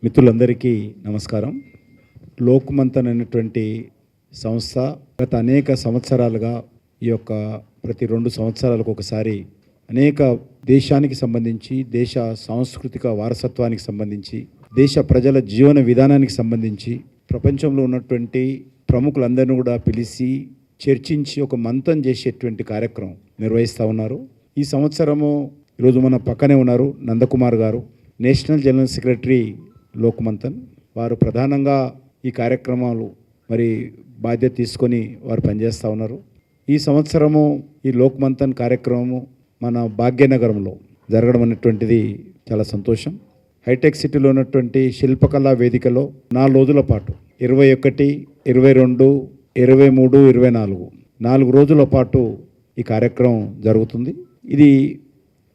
మిత్రులందరికీ నమస్కారం. లోక్మంతన్ అనేటువంటి సంస్థ గత అనేక సంవత్సరాలుగా ఈ యొక్క ప్రతి 2 సంవత్సరాలకు ఒకసారి అనేక దేశానికి సంబంధించి, దేశ సాంస్కృతిక వారసత్వానికి సంబంధించి, దేశ ప్రజల జీవన విధానానికి సంబంధించి ప్రపంచంలో ఉన్నటువంటి ప్రముఖులందరినీ కూడా పిలిచి చర్చించి ఒక మంతన్ చేసేటువంటి కార్యక్రమం నిర్వహిస్తూ ఉన్నారు. ఈ సంవత్సరము ఈరోజు మన పక్కనే ఉన్నారు నందకుమార్ గారు, నేషనల్ జనరల్ సెక్రటరీ లోక్మంతన్. వారు ప్రధానంగా ఈ కార్యక్రమాలు బాధ్యత తీసుకొని వారు పనిచేస్తూ ఉన్నారు. ఈ సంవత్సరము ఈ లోక్మంతన్ కార్యక్రమము మన భాగ్యనగరంలో జరగడం అనేటువంటిది చాలా సంతోషం. హైటెక్ సిటీలో ఉన్నటువంటి శిల్పకళా వేదికలో 4 రోజుల పాటు 21, 22, 23, 24 4 రోజుల పాటు ఈ కార్యక్రమం జరుగుతుంది. ఇది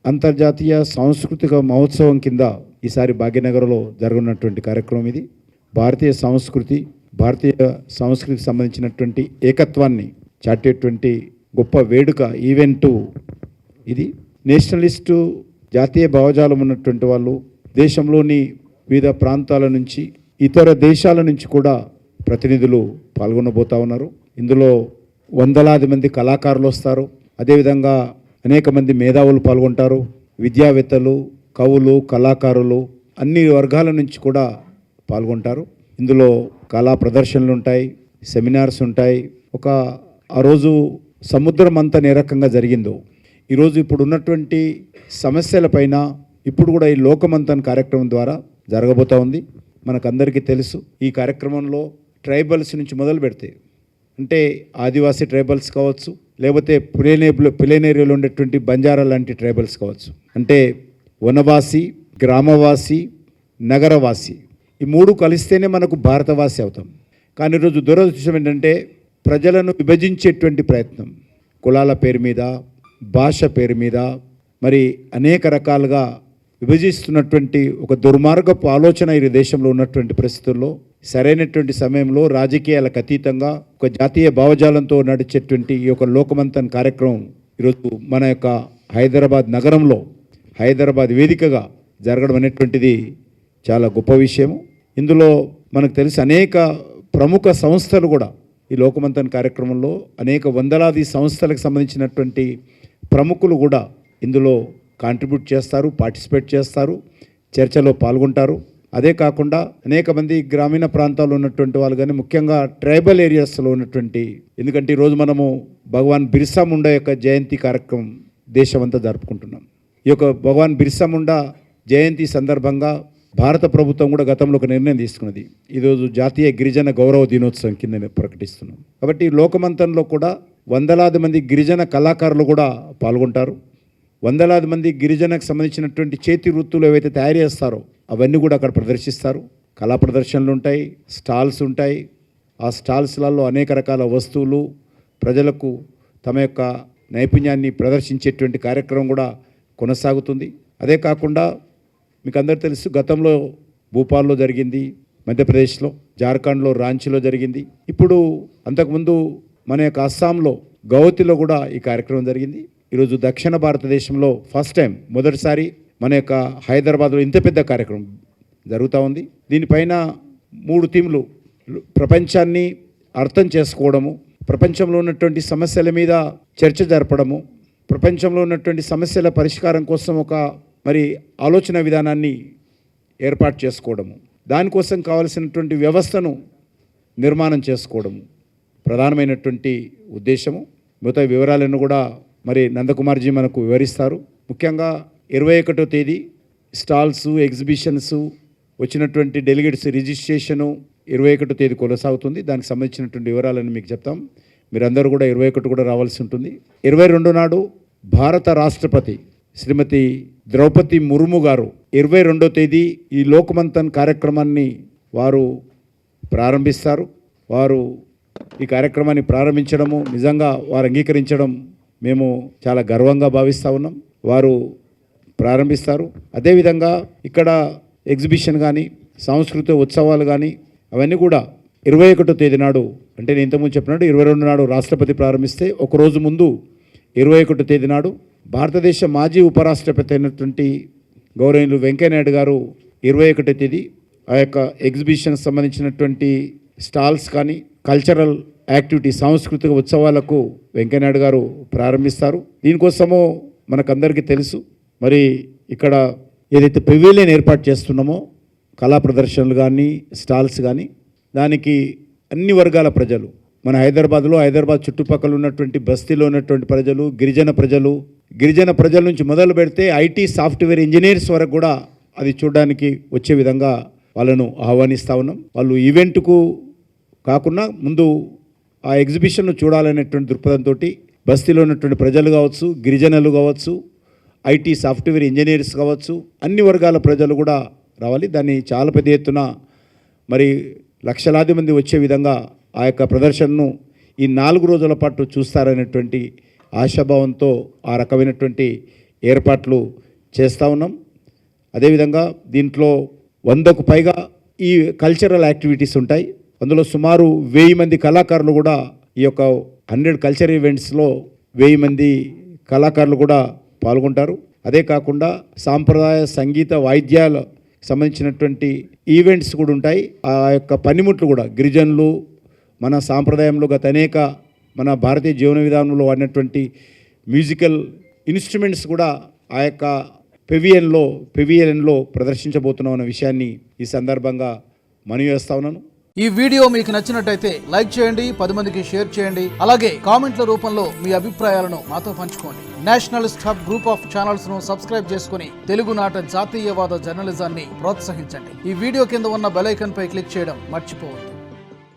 అంతర్జాతీయ సాంస్కృతిక మహోత్సవం కింద ఈసారి భాగ్యనగర్లో జరుగుతున్నటువంటి కార్యక్రమం. ఇది భారతీయ సంస్కృతికి సంబంధించినటువంటి ఏకత్వాన్ని చాటేటువంటి గొప్ప వేడుక ఈవెంటు ఇది. నేషనలిస్టు జాతీయ భావజాలం ఉన్నటువంటి వాళ్ళు దేశంలోని వివిధ ప్రాంతాల నుంచి, ఇతర దేశాల నుంచి కూడా ప్రతినిధులు పాల్గొనబోతూ ఉన్నారు. ఇందులో వందలాది మంది కళాకారులు వస్తారు. అదేవిధంగా అనేక మంది మేధావులు పాల్గొంటారు. విద్యావేత్తలు, కవులు, కళాకారులు అన్ని వర్గాల నుంచి కూడా పాల్గొంటారు. ఇందులో కళా ప్రదర్శనలు ఉంటాయి, సెమినార్స్ ఉంటాయి. ఆ రోజు సముద్రం అంతా ఏ రకంగా జరిగిందో ఈరోజు ఇప్పుడు ఉన్నటువంటి సమస్యలపైన ఇప్పుడు కూడా ఈ లోకమంతన్ కార్యక్రమం ద్వారా జరగబోతూ ఉంది. మనకందరికీ తెలుసు, ఈ కార్యక్రమంలో ట్రైబల్స్ నుంచి మొదలు పెడితే, అంటే ఆదివాసీ ట్రైబల్స్ కావచ్చు, లేకపోతే ప్లేనేరియాలో ఉండేటువంటి బంజారా లాంటి ట్రైబల్స్ కావచ్చు, అంటే వనవాసి, గ్రామవాసి, నగరవాసి, ఈ 3 కలిస్తేనే మనకు భారతవాసి అవుతాం. కానీ ఈరోజు దురదృష్టం ఏంటంటే ప్రజలను విభజించేటువంటి ప్రయత్నం, కులాల పేరు మీద, భాష పేరు మీద అనేక రకాలుగా విభజిస్తున్నటువంటి ఒక దుర్మార్గపు ఆలోచన ఈ దేశంలో ఉన్నటువంటి పరిస్థితుల్లో సరైనటువంటి సమయంలో రాజకీయాలకు అతీతంగా ఒక జాతీయ భావజాలంతో నడిచేటువంటి ఈ యొక్క లోకమంతన్ కార్యక్రమం ఈరోజు మన యొక్క హైదరాబాద్ నగరంలో, హైదరాబాద్ వేదికగా జరగడం అనేటువంటిది చాలా గొప్ప విషయము. ఇందులో మనకు తెలిసి అనేక ప్రముఖ సంస్థలు కూడా ఈ లోకమంతన్ కార్యక్రమంలో, అనేక వందలాది సంస్థలకు సంబంధించినటువంటి ప్రముఖులు కూడా ఇందులో కాంట్రిబ్యూట్ చేస్తారు, పార్టిసిపేట్ చేస్తారు, చర్చలో పాల్గొంటారు. అదే కాకుండా అనేక మంది గ్రామీణ ప్రాంతాల్లో ఉన్నటువంటి వాళ్ళు కానీ, ముఖ్యంగా ట్రైబల్ ఏరియాస్లో ఉన్నటువంటి, ఎందుకంటే ఈరోజు మనము భగవాన్ బిర్సా ముండా యొక్క జయంతి కార్యక్రమం దేశమంతా జరుపుకుంటున్నాం. ఈ యొక్క భగవాన్ బిర్సా ముండా జయంతి సందర్భంగా భారత ప్రభుత్వం కూడా గతంలో ఒక నిర్ణయం తీసుకున్నది. ఈరోజు జాతీయ గిరిజన గౌరవ దినోత్సవం కింద ప్రకటిస్తున్నాం. కాబట్టి లోకమంతన్లో కూడా వందలాది మంది గిరిజన కళాకారులు కూడా పాల్గొంటారు. వందలాది మంది గిరిజనకు సంబంధించినటువంటి చేతి వృత్తులు ఏవైతే తయారు చేస్తారో అవన్నీ కూడా అక్కడ ప్రదర్శిస్తారు. కళా ప్రదర్శనలు ఉంటాయి, స్టాల్స్ ఉంటాయి. ఆ స్టాల్స్లలో అనేక రకాల వస్తువులు ప్రజలకు తమ యొక్క నైపుణ్యాన్ని ప్రదర్శించేటువంటి కార్యక్రమం కూడా కొనసాగుతుంది. అదే కాకుండా మీకు అందరూ తెలుసు, గతంలో భూపాల్లో జరిగింది, మధ్యప్రదేశ్లో, జార్ఖండ్లో రాంచీలో జరిగింది. ఇప్పుడు అంతకుముందు మన యొక్క అస్సాంలో గౌహతిలో కూడా ఈ కార్యక్రమం జరిగింది. ఈరోజు దక్షిణ భారతదేశంలో ఫస్ట్ టైం, మొదటిసారి మన యొక్క హైదరాబాద్లో ఇంత పెద్ద కార్యక్రమం జరుగుతూ ఉంది. దీనిపైన 3 థీమ్లు: ప్రపంచాన్ని అర్థం చేసుకోవడము, ప్రపంచంలో ఉన్నటువంటి సమస్యల మీద చర్చ జరపడము, ప్రపంచంలో ఉన్నటువంటి సమస్యల పరిష్కారం కోసం ఒక ఆలోచన విధానాన్ని ఏర్పాటు చేసుకోవడము, దానికోసం కావలసినటువంటి వ్యవస్థను నిర్మాణం చేసుకోవడము ప్రధానమైనటువంటి ఉద్దేశము. మిగతా వివరాలను కూడా నందకుమార్జీ మనకు వివరిస్తారు. ముఖ్యంగా 21వ తేదీ స్టాల్స్, ఎగ్జిబిషన్స్, వచ్చినటువంటి డెలిగేట్స్ రిజిస్ట్రేషను 21వ తేదీ కొనసాగుతుంది. దానికి సంబంధించినటువంటి వివరాలను మీకు చెప్తాం. మీరందరూ కూడా 21 కూడా రావాల్సి ఉంటుంది. 22 నాడు భారత రాష్ట్రపతి శ్రీమతి ద్రౌపది ముర్ము గారు 22వ తేదీ ఈ లోకమంతన్ కార్యక్రమాన్ని వారు ప్రారంభిస్తారు. వారు ఈ కార్యక్రమాన్ని ప్రారంభించడము నిజంగా వారు అంగీకరించడం మేము చాలా గర్వంగా భావిస్తూ ఉన్నాం. వారు ప్రారంభిస్తారు. అదేవిధంగా ఇక్కడ ఎగ్జిబిషన్ కానీ, సాంస్కృతిక ఉత్సవాలు కానీ అవన్నీ కూడా 21వ తేదీ నాడు, అంటే నేను ఇంతకుముందు చెప్పినట్టు 22 నాడు రాష్ట్రపతి ప్రారంభిస్తే, ఒకరోజు ముందు 21వ తేదీ నాడు భారతదేశ మాజీ ఉపరాష్ట్రపతి అయినటువంటి గౌరవనీయులు వెంకయ్యనాయుడు గారు 21వ తేదీ ఆ యొక్క ఎగ్జిబిషన్ సంబంధించినటువంటి స్టాల్స్ కానీ కల్చరల్ యాక్టివిటీ సాంస్కృతిక ఉత్సవాలకు వెంకయ్యనాయుడు గారు ప్రారంభిస్తారు. దీనికోసము మనకందరికీ తెలుసు, మరి ఇక్కడ ఏదైతే పెవిలియన్ ఏర్పాటు చేస్తున్నామో కళా ప్రదర్శనలు కానీ స్టాల్స్ కానీ దానికి అన్ని వర్గాల ప్రజలు మన హైదరాబాద్ చుట్టుపక్కల ఉన్నటువంటి బస్తీలో ఉన్నటువంటి ప్రజలు, గిరిజన ప్రజల నుంచి మొదలు పెడితే ఐటీ సాఫ్ట్వేర్ ఇంజనీర్స్ వరకు కూడా అది చూడడానికి వచ్చే విధంగా వాళ్ళను ఆహ్వానిస్తూ ఉన్నాం. వాళ్ళు ఈవెంట్కు కాకుండా ముందు ఆ ఎగ్జిబిషన్ను చూడాలనేటువంటి దృక్పథంతో బస్తీలో ఉన్నటువంటి ప్రజలు కావచ్చు, గిరిజనులు కావచ్చు, ఐటీ సాఫ్ట్వేర్ ఇంజనీర్స్ కావచ్చు, అన్ని వర్గాల ప్రజలు కూడా రావాలి. దాన్ని చాలా పెద్ద ఎత్తున మరి లక్షలాది మంది వచ్చే విధంగా ఆ యొక్క ప్రదర్శనను ఈ 4 రోజుల పాటు చూస్తారనేటువంటి ఆశాభావంతో ఆ రకమైనటువంటి ఏర్పాట్లు చేస్తూ ఉన్నాం. అదేవిధంగా దీంట్లో 100కు పైగా ఈ కల్చరల్ యాక్టివిటీస్ ఉంటాయి. అందులో సుమారు 1000 మంది కళాకారులు కూడా ఈ యొక్క 100 కల్చరల్ ఈవెంట్స్లో 1000 మంది కళాకారులు కూడా పాల్గొంటారు. అదే కాకుండా సాంప్రదాయ సంగీత వాయిద్యాల సంబంధించినటువంటి ఈవెంట్స్ కూడా ఉంటాయి. ఆ యొక్క పనిముట్లు కూడా గిరిజనులు మన సాంప్రదాయంలో గత అనేక మన భారతీయ జీవన విధానంలో వాడినటువంటి మ్యూజికల్ ఇన్స్ట్రుమెంట్స్ కూడా ఆ యొక్క పెవిలియన్లో ప్రదర్శించబోతున్నాం అన్న విషయాన్ని ఈ సందర్భంగా మనవి చేస్తా ఉన్నాను. ఈ వీడియో మీకు నచ్చినట్టయితే లైక్ చేయండి, 10 మందికి షేర్ చేయండి. అలాగే కామెంట్ల రూపంలో మీ అభిప్రాయాలను మాతో పంచుకోండి. Nationalist hub group of channels ను సబ్స్క్రైబ్ చేసుకుని తెలుగునాట జాతీయవాద జర్నలిజాన్ని ప్రోత్సహించండి. ఈ వీడియో కింద ఉన్న బెల్ ఐకాన్ పై క్లిక్ చేయడం మర్చిపోవద్దు.